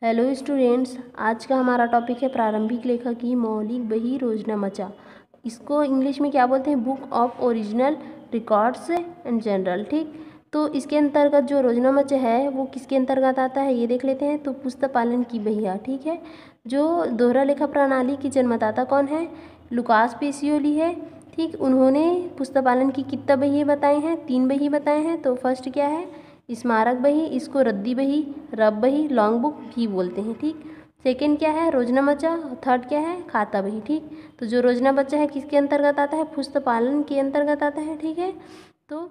Hello students, आज का हमारा टॉपिक है प्रारंभिक लेखा की मौलिक बही रोजनामचा। इसको इंग्लिश में क्या बोलते हैं? Book of original records and general. ठीक, तो इसके अंतर्गत जो रोजनामचा है वो किसके अंतर्गत आता है ये देख लेते हैं। तो पुस्तक पालन की बहिया, ठीक है। जो दोहरा लेखा प्रणाली की जन्मदाता कौन है? लुकास पेसियोली है। ठीक, उन्होंने पुस्तक पालन की कितना बही बताए हैं? 3 बही बताए हैं। तो फर्स्ट क्या है? स्मारक बही, इसको रद्दी बही, रब बही, लॉन्ग बुक भी बोलते हैं। ठीक, सेकंड क्या है? रोजनामचा। थर्ड क्या है? खाता बही। ठीक, तो जो रोजनामचा है किसके अंतर्गत आता है? पुस्तक पालन के अंतर्गत आता है। ठीक है, तो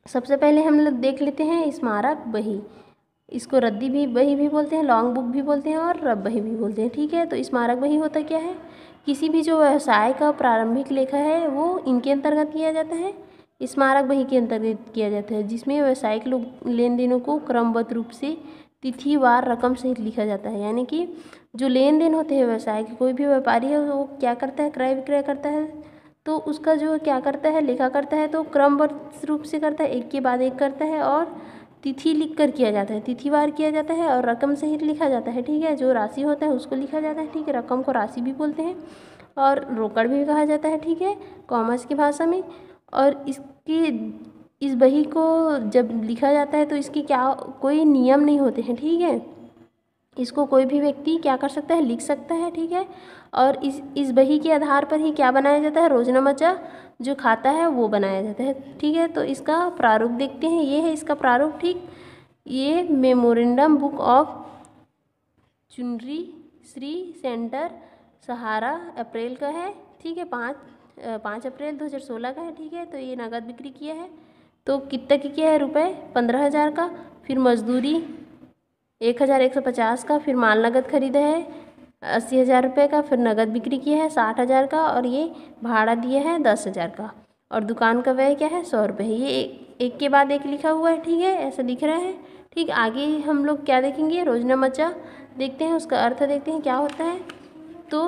सबसे पहले हम लोग देख लेते हैं स्मारक बही। इसको रद्दी भी बही भी बोलते हैं, लॉन्ग बुक भी बोलते हैं और रब बही भी बोलते हैं। ठीक है, तो स्मारक बही होता क्या है? किसी भी जो व्यवसाय का प्रारंभिक लेखा है वो इनके अंतर्गत किया जाता है, स्मारक बही के अंतर्गत किया जाता है, जिसमें व्यावसायिक लेन देनों को क्रमबद्ध रूप से तिथिवार रकम सहित लिखा जाता है। यानी कि जो लेन देन होते हैं व्यवसाय के, कोई भी व्यापारी है वो क्या करता है? क्रय विक्रय करता है, तो उसका जो क्या करता है? लेखा करता है। तो क्रमबद्ध रूप से करता है, एक के बाद एक करता है और तिथि लिख कर किया जाता है, तिथिवार किया जाता है और रकम सहित लिखा जाता है। ठीक है, जो राशि होता है उसको लिखा जाता है। ठीक है, रकम को राशि भी बोलते हैं और रोकड़ भी कहा जाता है। ठीक है, कॉमर्स की भाषा में। और इस बही को जब लिखा जाता है तो इसकी क्या कोई नियम नहीं होते हैं। ठीक है, इसको कोई भी व्यक्ति क्या कर सकता है? लिख सकता है। ठीक है, और इस बही के आधार पर ही क्या बनाया जाता है? रोजनामचा जो खाता है वो बनाया जाता है। ठीक है, तो इसका प्रारूप देखते हैं, ये है इसका प्रारूप। ठीक, ये मेमोरेंडम बुक ऑफ चुनरी श्री सेंटर सहारा अप्रैल का है। ठीक है, 5 अप्रैल 2016 का है। ठीक है, तो ये नगद बिक्री किया है। तो कितना की किया है? रुपये 15,000 का। फिर मजदूरी 1,150 का। फिर माल नगद खरीदा है 80,000 रुपये का। फिर नगद बिक्री किया है 60,000 का और ये भाड़ा दिया है 10,000 का। और दुकान का व्यय क्या है? 100 रुपये है। ये एक के बाद एक लिखा हुआ है। ठीक है, ऐसा दिख रहा है। ठीक, आगे हम लोग क्या देखेंगे? रोजनामचा देखते हैं, उसका अर्थ देखते हैं क्या होता है। तो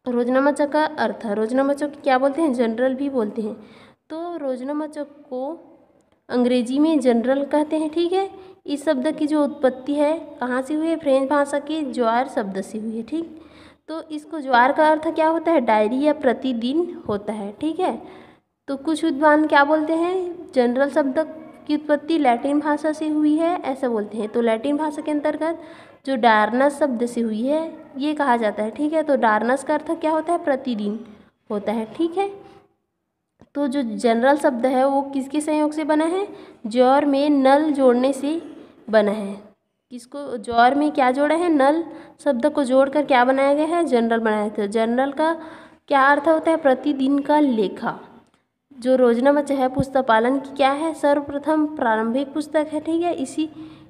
रोजनामचा का अर्थ, रोजनामचा को क्या बोलते हैं? जनरल भी बोलते हैं। तो रोजनामचा को अंग्रेजी में जनरल कहते हैं। ठीक है, इस शब्द की जो उत्पत्ति है कहाँ से हुई है? फ्रेंच भाषा के ज्वार शब्द से हुई है। ठीक, तो इसको ज्वार का अर्थ क्या होता है? डायरी या प्रतिदिन होता है। ठीक है, तो कुछ विद्वान क्या बोलते हैं? जनरल शब्द की उत्पत्ति लैटिन भाषा से हुई है, ऐसा बोलते हैं। तो लैटिन भाषा के अंतर्गत जो डार्नस शब्द से हुई है ये कहा जाता है। ठीक है, तो डार्नस का अर्थ क्या होता है? प्रतिदिन होता है। ठीक है, तो जो जनरल शब्द है वो किसके संयोग से बना है? ज्वार में नल जोड़ने से बना है। किसको? ज्वार में क्या जोड़ा है? नल शब्द को जोड़कर क्या बनाया गया है? जनरल बनाया गया। जनरल का क्या अर्थ होता है? प्रतिदिन का लेखा। जो रोजनामचा है पुस्तक पालन की क्या है? सर्वप्रथम प्रारंभिक पुस्तक है। ठीक है,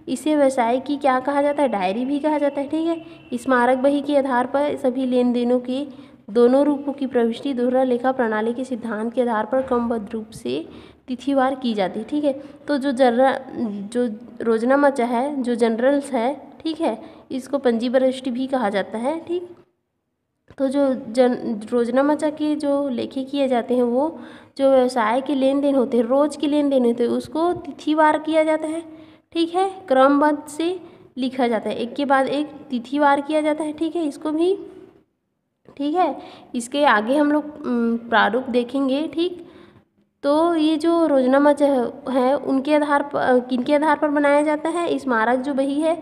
इसे व्यवसाय की क्या कहा जाता है? डायरी भी कहा जाता है। ठीक है, स्मारक बही के आधार पर सभी लेन देनों के दोनों रूपों की प्रविष्टि दोहरा लेखा प्रणाली के सिद्धांत के आधार पर क्रमबद्ध रूप से तिथिवार की जाती है। ठीक है, तो जो रोजनामचा है, जो जनरल्स है, ठीक है, इसको पंजीबृष्टि भी कहा जाता है। ठीक, तो जो रोजनामचा के जो लेखे किए जाते हैं वो जो व्यवसाय के लेन देन होते हैं, रोज के लेन देन होते हैं, उसको तिथिवार किया जाता है। ठीक है, क्रमबद्ध से लिखा जाता है, एक के बाद एक तिथिवार किया जाता है। ठीक है, इसको भी। ठीक है, इसके आगे हम लोग प्रारूप देखेंगे। ठीक, तो ये जो रोजनामचा है उनके आधार पर, किनके आधार पर बनाया जाता है? स्मारक जो बही है,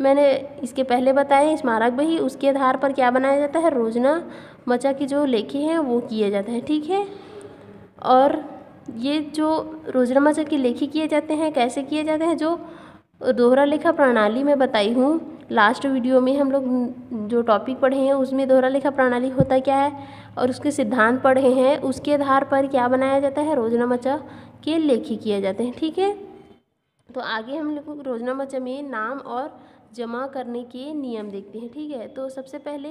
मैंने इसके पहले बताया स्मारक बही, उसके आधार पर क्या बनाया जाता है? रोजनामचा के जो लेखे हैं वो किए जाते हैं। ठीक है, और ये जो रोजनामचा के लेखे किए जाते हैं कैसे किए जाते हैं? जो दोहरा लेखा प्रणाली में बताई हूँ, लास्ट वीडियो में हम लोग जो टॉपिक पढ़े हैं उसमें दोहरा लेखा प्रणाली होता क्या है और उसके सिद्धांत पढ़े हैं, उसके आधार पर क्या बनाया जाता है? रोजनामचा के लेखे किए जाते हैं। ठीक है, तो आगे हम लोग रोजनामचा में नाम और जमा करने के नियम देखते हैं। ठीक है, तो सबसे पहले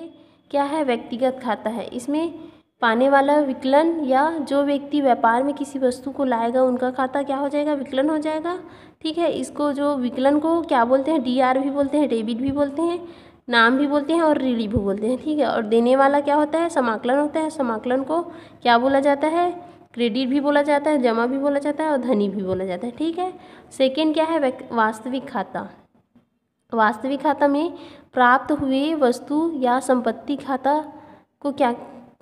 क्या है? व्यक्तिगत खाता है। इसमें पाने वाला विकलन या जो व्यक्ति व्यापार में किसी वस्तु को लाएगा उनका खाता क्या हो जाएगा? विकलन हो जाएगा। ठीक है, इसको जो विकलन को क्या बोलते हैं? डीआर भी बोलते हैं, डेबिट भी बोलते हैं, नाम भी बोलते हैं और ऋणी भी बोलते हैं। ठीक है, और देने वाला क्या होता है? समाकलन होता है। समाकलन को क्या बोला जाता है? क्रेडिट भी बोला जाता है, जमा भी बोला जाता है और धनी भी बोला जाता है। ठीक है, सेकेंड क्या है? वास्तविक खाता। वास्तविक खाता में प्राप्त हुए वस्तु या संपत्ति खाता को क्या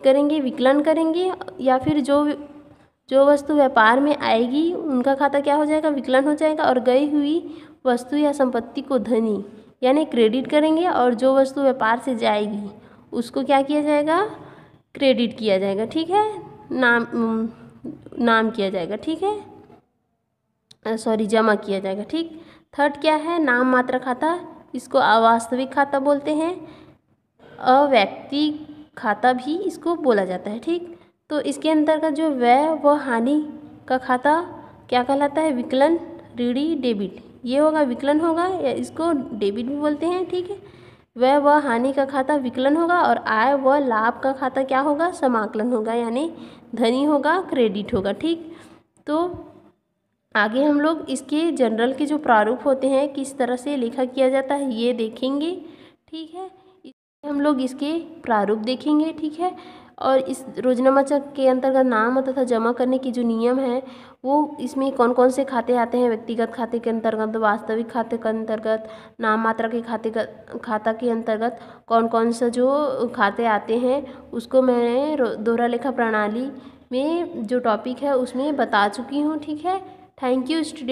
करेंगे, विकलन करेंगे, या फिर जो वस्तु व्यापार में आएगी उनका खाता क्या हो जाएगा, विकलन हो जाएगा, और गई हुई वस्तु या संपत्ति को धनी यानी क्रेडिट करेंगे, और जो वस्तु व्यापार से जाएगी उसको क्या किया जाएगा, क्रेडिट किया जाएगा। ठीक है, नाम किया जाएगा। ठीक है, जमा किया जाएगा। ठीक। थर्ड क्या है, नाम मात्र खाता, इसको अवास्तविक खाता बोलते हैं। अव्यक्ति खाता भी इसको बोला जाता है। ठीक। तो इसके अंतर्गत जो व्यय व हानि का खाता क्या कहलाता है, विकलन, ऋणी, डेबिट। ये होगा विकलन होगा, या इसको डेबिट भी बोलते हैं। ठीक है, व्यय व हानि का खाता विकलन होगा, और आय व लाभ का खाता क्या होगा, समाकलन होगा, यानी धनी होगा, क्रेडिट होगा। ठीक। तो आगे हम लोग इसके जनरल के जो प्रारूप होते हैं किस तरह से लेखा किया जाता है ये देखेंगे। ठीक है, हम लोग इसके प्रारूप देखेंगे। ठीक है, और इस रोजनामा के अंतर्गत नाम तथा जमा करने की जो नियम है वो इसमें कौन कौन से खाते आते हैं, व्यक्तिगत खाते के अंतर्गत, वास्तविक खाते के अंतर्गत, नाम मात्रा के खाता के अंतर्गत कौन कौन सा जो खाते आते हैं उसको मैं दोहरा लेखा प्रणाली में जो टॉपिक है उसमें बता चुकी हूँ। ठीक है, थैंक यू स्टूडेंट।